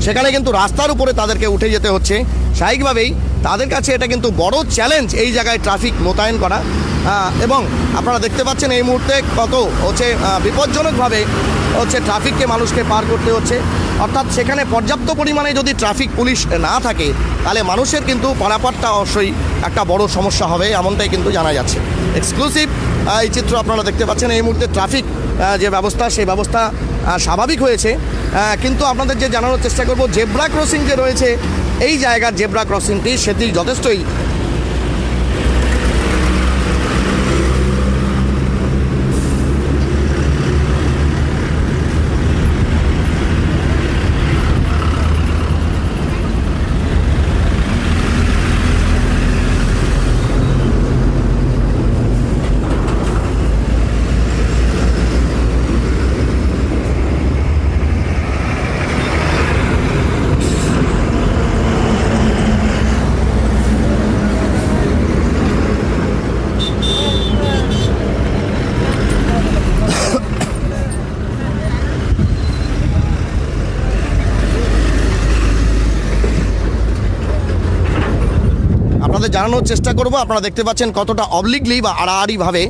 সেখানে কিন্তু রাস্তার উপরে তাদেরকে উঠে যেতে হচ্ছে। স্বাভাবিকভাবেই তাদের কাছে এটা কিন্তু বড় চ্যালেঞ্জ এই জায়গায় ট্রাফিক মোতায়েন করা। এবং আপনারা দেখতে পাচ্ছেন এই মুহূর্তে কত হচ্ছে বিপজ্জনকভাবে হচ্ছে ট্রাফিককে মানুষকে পার করতে হচ্ছে। অর্থাৎ সেখানে পর্যাপ্ত পরিমাণে যদি ট্রাফিক পুলিশ না থাকে তাহলে মানুষের কিন্তু পারাপারটা অবশ্যই একটা বড় সমস্যা হবে, এমনটাই কিন্তু জানা যাচ্ছে। এক্সক্লুসিভ এই চিত্র আপনারা দেখতে পাচ্ছেন। এই মুহূর্তে ট্রাফিক যে ব্যবস্থা, সেই ব্যবস্থা স্বাভাবিক হয়েছে, কিন্তু আপনাদের যে জানানোর চেষ্টা করব, জেব্রা ক্রসিং যে রয়েছে এই জায়গার জেব্রা ক্রসিংটি সেটি যথেষ্টই আপনাদের জানানোর চেষ্টা করব। আপনারা দেখতে পাচ্ছেন কতটা অবলিগলি বা আড়াআড়িভাবে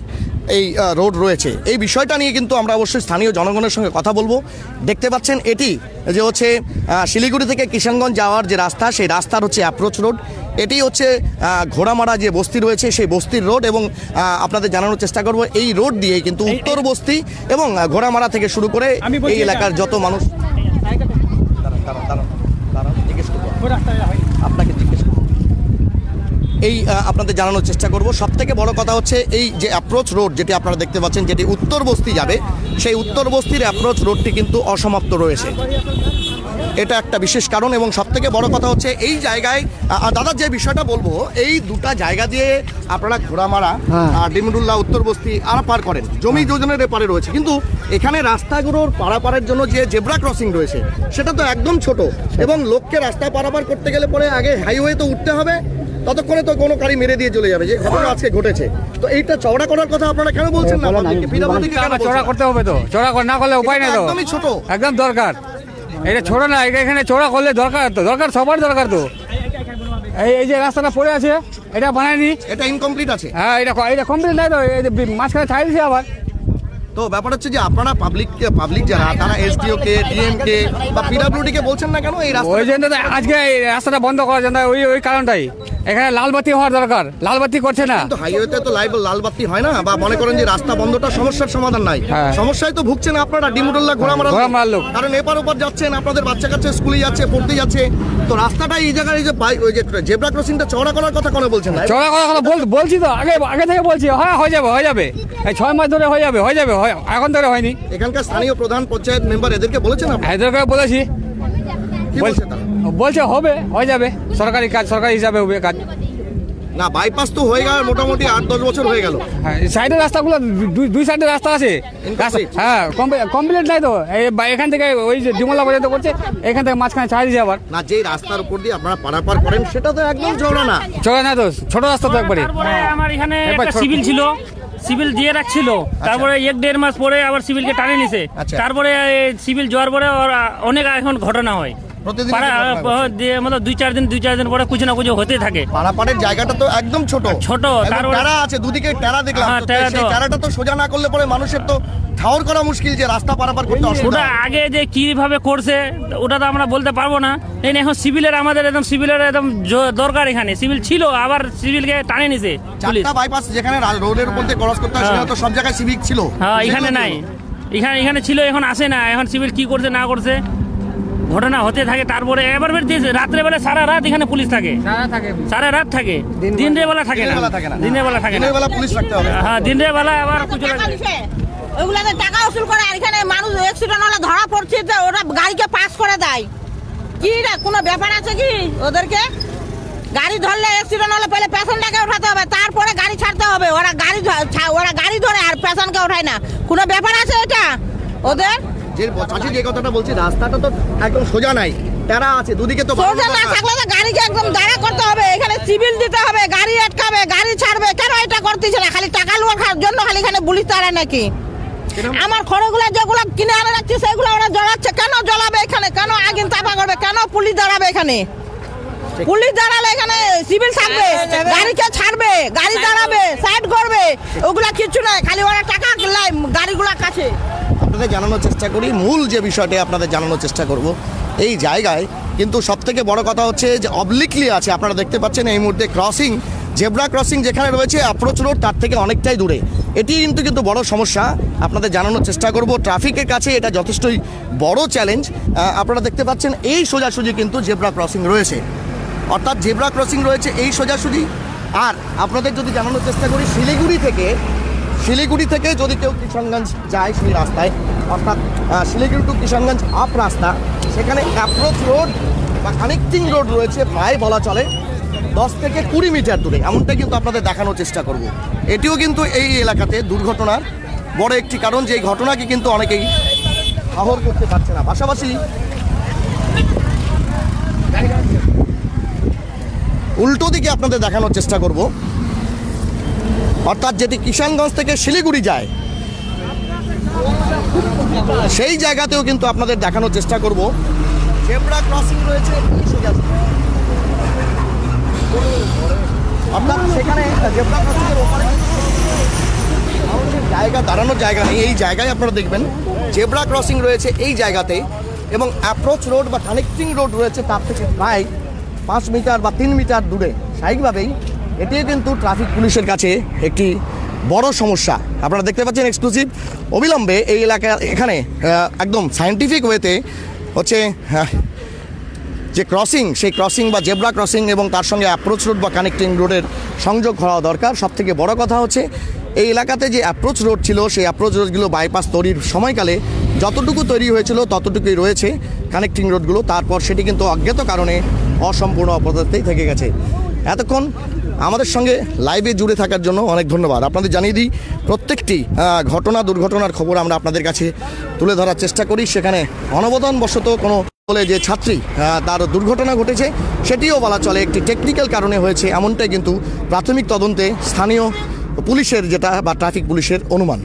এই রোড রয়েছে। এই বিষয়টা নিয়ে কিন্তু আমরা অবশ্যই স্থানীয় জনগণের সঙ্গে কথা বলবো। দেখতে পাচ্ছেন এটি যে হচ্ছে শিলিগুড়ি থেকে কিষানগঞ্জ যাওয়ার যে রাস্তা, সেই রাস্তার হচ্ছে অ্যাপ্রোচ রোড। এটি হচ্ছে ঘোড়ামারা যে বস্তি রয়েছে সেই বস্তির রোড, এবং আপনাদের জানানোর চেষ্টা করব এই রোড দিয়ে কিন্তু উত্তর বস্তি এবং ঘোড়ামারা থেকে শুরু করে এই এলাকার যত মানুষ, আপনাকে জিজ্ঞেস করব, এই আপনাদের জানানোর চেষ্টা করব। সব থেকে বড় কথা হচ্ছে এই যে অ্যাপ্রোচ রোড যেটি আপনারা দেখতে পাচ্ছেন, যেটি উত্তর বস্তি যাবে, সেই উত্তর বস্তির অ্যাপ্রোচ রোডটি কিন্তু অসমাপ্ত রয়েছে। এটা একটা বিশেষ কারণ। এবং সব থেকে বড় কথা হচ্ছে এই জায়গায় দাদা যে বিষয়টা বলবো, এই দুটা জায়গা দিয়ে আপনারা ঘোড়ামারা আর ডিমরুল্লাহ উত্তর বস্তি আর পার করেন, জমি যোজনের এপারে রয়েছে, কিন্তু এখানে রাস্তাগুলোর পারাপারের জন্য যে জেব্রা ক্রসিং রয়েছে সেটা তো একদম ছোট, এবং লোককে রাস্তা পারাপার করতে গেলে পরে আগে হাইওয়ে তো উঠতে হবে, ততক্ষণে তো কোনো গাড়ি মেরে দিয়ে চলে যাবে, যে ঘটনা আজকে ঘটেছে। তো এইটা চওড়া করার কথা আপনারা কেন বলছেন না? চড়া করতে হবে তো, চড়া না করলে উপায় নেই তো, একদমই ছোট, একদম দরকার। এটা ছোট না, এখানে চড়া করলে দরকার তো, দরকার সবার দরকার তো। এই যে রাস্তাটা পড়ে আছে এটা বানায়নি, এটা ইনকমপ্লিট আছে। হ্যাঁ এটা কমপ্লিট নাই তো, মাঝখানে ছাড়ি দিয়েছে আবার। তো ব্যাপার হচ্ছে যে আপনারা পাবলিক যারা, তারা এসডিও কে, ডিএম কে বা পিডব্লিউডি কে বলছেন না কেন এই রাস্তা? ওই জন্য আজকে এই রাস্তাটা বন্ধ করার জন্য, ওই কারণটাই। এখানে লাল বাতি হওয়ার দরকার, লাল বাতি করছে না। কিন্তু হাইওয়েতে তো লাল বাতি হয় না, বা মনে করেন যে রাস্তা বন্ধটা সমস্যার সমাধান নাই, সমস্যায় তো ভুগছেন আপনারা ডিমরুল্লাহ ঘোড়ামারা লোক, কারণ এপার ওপার যাচ্ছেন, আপনাদের বাচ্চা কাচ্চা স্কুলে যাচ্ছে, পড়তে যাচ্ছে। তো রাস্তাটা এই জায়গায় এই যে ওই যে জেব্রা ক্রসিংটা চওড়া করার কথা কেন বলছেন না? চওড়া করার কথা বলছি তো, আগে থেকে বলছি, হ্যাঁ হয়ে যাবে এই 6 মাস ধরে হয়ে যাবে, এখন ধরে হয়নি। এখানকার স্থানীয় প্রধান পঞ্চায়েত মেম্বার এদেরকে বলেছেন আপনি? এদেরকে বলেছি, কি বলছে তারা? বলছে হয়ে যাবে, সরকারি কাজ, সরকারি হিসাবে হবে কাজ। না, বাইপাস তো হয়ে গেল মোটামুটি 8-10 বছর হয়ে গেল। হ্যাঁ, সাইডের রাস্তাগুলো দুই সাইডের রাস্তা আছে, হ্যাঁ কমপ্লিট নাই তো। এখান থেকে ওই যে ডিমলা পর্যন্ত করছে, এখান থেকে মাঝখানে ছাড় দিয়েছে আবার। না, যেই রাস্তার উপর দিয়ে আপনারা পারাপার করেন সেটা তো একদম চওড়া না তো, ছোট রাস্তা তো একবারে। আমার এখানে একটা সিভিল ছিল, সিভিল দিয়ে রাখছিল, তারপরে 1-1.5 মাস পরে আবার সিভিলকে টানে নিছে, তারপরে সিভিল যাওয়ার পরে অনেক এখন ঘটনা হয়। প্রতিদিন দিয়ে মতলব 2-4 দিন পরে কিছু না কিছু হতে থাকে। পারাপারের জায়গাটা তো একদম ছোট ছোট, একদম তারপরে- টেরা আছে, দুদিকে টেরা দেখলাম। হ্যাঁ, তো টেরা সেই তো। টেরাটা তো সোজা না করলে পরে মানুষের তো ঠাউর করা মুশকিল যে রাস্তা পারাপার করতে অসুবিধা ওটা হয়। আগে যে কিভাবে করছে ওটা তো আমরা বলতে পারবো না। এই এখন সিভিলের আমাদের একদম সিভিলের একদম দরকার। এখানে সিভিল ছিল, আবার সিভিলকে টানে নিছে পুলিশ। চারটা বাইপাস যেখানে রোডের উপর দিয়ে ক্রস করতে হয় সেখানে তো সব জায়গায় সিভিক ছিল। হ্যাঁ, এখানে সেগুলো নাই। ছিল। এখানে ছিল, এখন আসে না। এখন সিভিল কি করছে না করছে ঘটনা হতে থাকে। তারপরে এবার রাত্রে বেলা সারা রাত এখানে পুলিশ থাকে, সারা রাত থাকে। দিনের বেলা থাকে দিনের বেলা থাকে না, না। দিনের বেলা থাকে না। দিনের বেলা পুলিশ রাখতে হবে। হ্যাঁ, দিনের বেলা আবার কিছু টাকা লাগে। দিছে, ওগুলাতে টাকা উসুল করে। আর এখানে মানুষ অ্যাক্সিডেন্ট হলে ধরা পড়ছে তো ওরা গাড়িকে পাস করে দেয়। কি রে, কোনো ব্যাপার আছে কি ওদেরকে? গাড়ি ধরলে অ্যাক্সিডেন্ট হলে পহলে পেশেন্টটাকে উঠাতে হবে, তারপরে গাড়ি ছাড়তে হবে। ওরা গাড়ি ধরে আর পেশেন্টকে উঠায় না। কোনো ব্যাপার আছে এটা ওদের? যে চাচি যে কথাটা বলছি, রাস্তাটা তো একদম সোজা নাই, টেরা আছে, দুদিকে তো সোজা না থাকলে তো গাড়িকে একদম দাঁড়া করতে হবে। এখানে সিভিল দিতে হবে, গাড়ি আটকাবে, গাড়ি ছাড়বে। কেন এটা করতেছে না? খালি টাকা লওয়ার জন্য খালি এখানে পুলিশ দাঁড়ায় নাকি? আমার খড়গুলো যেগুলো কিনে আনে রাখছি সেগুলো ওরা জ্বলাচ্ছে। কেন জ্বলাবে এখানে? কেন আগুন তাপা করবে? কেন পুলিশ দাঁড়াবে এখানে? পুলিশ দাঁড়ালে এখানে সিভিল থাকবে, গাড়িকে ছাড়বে, গাড়ি দাঁড়াবে, সাইড করবে। ওগুলা কিছু নাই, খালি ওরা টাকা লাই গাড়িগুলা কাছে। আপনাদের জানানোর চেষ্টা করি, মূল যে বিষয়টি আপনাদের জানানোর চেষ্টা করব। এই জায়গায় কিন্তু সবথেকে বড় কথা হচ্ছে যে অবলিকলি আছে, আপনারা দেখতে পাচ্ছেন এই মুহূর্তে ক্রসিং, জেব্রা ক্রসিং যেখানে রয়েছে অ্যাপ্রোচ রোড তার থেকে অনেকটাই দূরে। এটি কিন্তু বড় সমস্যা, আপনাদের জানানোর চেষ্টা করব। ট্রাফিকের কাছে এটা যথেষ্টই বড় চ্যালেঞ্জ। আপনারা দেখতে পাচ্ছেন এই সোজাসুজি কিন্তু জেব্রা ক্রসিং রয়েছে, অর্থাৎ জেব্রা ক্রসিং রয়েছে এই সোজাসুজি। আর আপনাদের যদি জানানোর চেষ্টা করি, শিলিগুড়ি থেকে যদি কেউ কিষানগঞ্জ যায় সেই রাস্তায়, অর্থাৎ শিলিগুড়ি টু কিষানগঞ্জ আপ রাস্তা, সেখানে অ্যাপ্রোচ রোড বা কানেক্টিং রোড রয়েছে প্রায় বলা চলে 10 থেকে 20 মিটার দূরে। এমনটাই কিন্তু আপনাদের দেখানোর চেষ্টা করব। এটিও কিন্তু এই এলাকাতে দুর্ঘটনার বড় একটি কারণ, যে এই ঘটনাকে কিন্তু অনেকেই আহর করতে পারছে না। পাশাপাশি উল্টো দিকে আপনাদের দেখানোর চেষ্টা করব, অর্থাৎ যেটি কিষানগঞ্জ থেকে শিলিগুড়ি যায় সেই জায়গাতেও কিন্তু আপনাদের দেখানোর চেষ্টা করব। জেব্রা ক্রসিং রয়েছে এই সোজাসুজি, অর্থাৎ সেখানে জেব্রা ক্রসিংয়ের ওপারে জায়গা দাঁড়ানোর জায়গা নেই। এই জায়গায় আপনারা দেখবেন জেব্রা ক্রসিং রয়েছে এই জায়গাতে, এবং অ্যাপ্রোচ রোড বা কানেক্টিং রোড রয়েছে তার থেকে প্রায় 5 মিটার বা 3 মিটার দূরে। স্বাভাবিকভাবেই এটিও কিন্তু ট্রাফিক পুলিশের কাছে একটি বড় সমস্যা। আপনারা দেখতে পাচ্ছেন এক্সক্লুসিভ অবিলম্বে এই এলাকা, এখানে একদম সায়েন্টিফিক ওয়েতে হচ্ছে যে ক্রসিং, সেই ক্রসিং বা জেব্রা ক্রসিং এবং তার সঙ্গে অ্যাপ্রোচ রোড বা কানেক্টিং রোডের সংযোগ হওয়া দরকার। সবথেকে বড় কথা হচ্ছে এই এলাকাতে যে অ্যাপ্রোচ রোড ছিল, সেই অ্যাপ্রোচ রোডগুলো বাইপাস তৈরির সময়কালে যতটুকু তৈরি হয়েছিল ততটুকুই রয়েছে কানেক্টিং রোডগুলো। তারপর সেটি কিন্তু অজ্ঞাত কারণে অসম্পূর্ণ অপদার্থেই থেকে গেছে। এতক্ষণ আমাদের সঙ্গে লাইভে জুড়ে থাকার জন্য অনেক ধন্যবাদ। আপনাদের জানিয়ে দিই, প্রত্যেকটি দুর্ঘটনার খবর আমরা আপনাদের কাছে তুলে ধরার চেষ্টা করি। সেখানে অনবদানবশত কোনো বলে যে ছাত্রী তার দুর্ঘটনা ঘটেছে, সেটিও বলা চলে একটি টেকনিক্যাল কারণে হয়েছে, এমনটাই কিন্তু প্রাথমিক তদন্তে স্থানীয় পুলিশের যেটা বা ট্রাফিক পুলিশের অনুমান।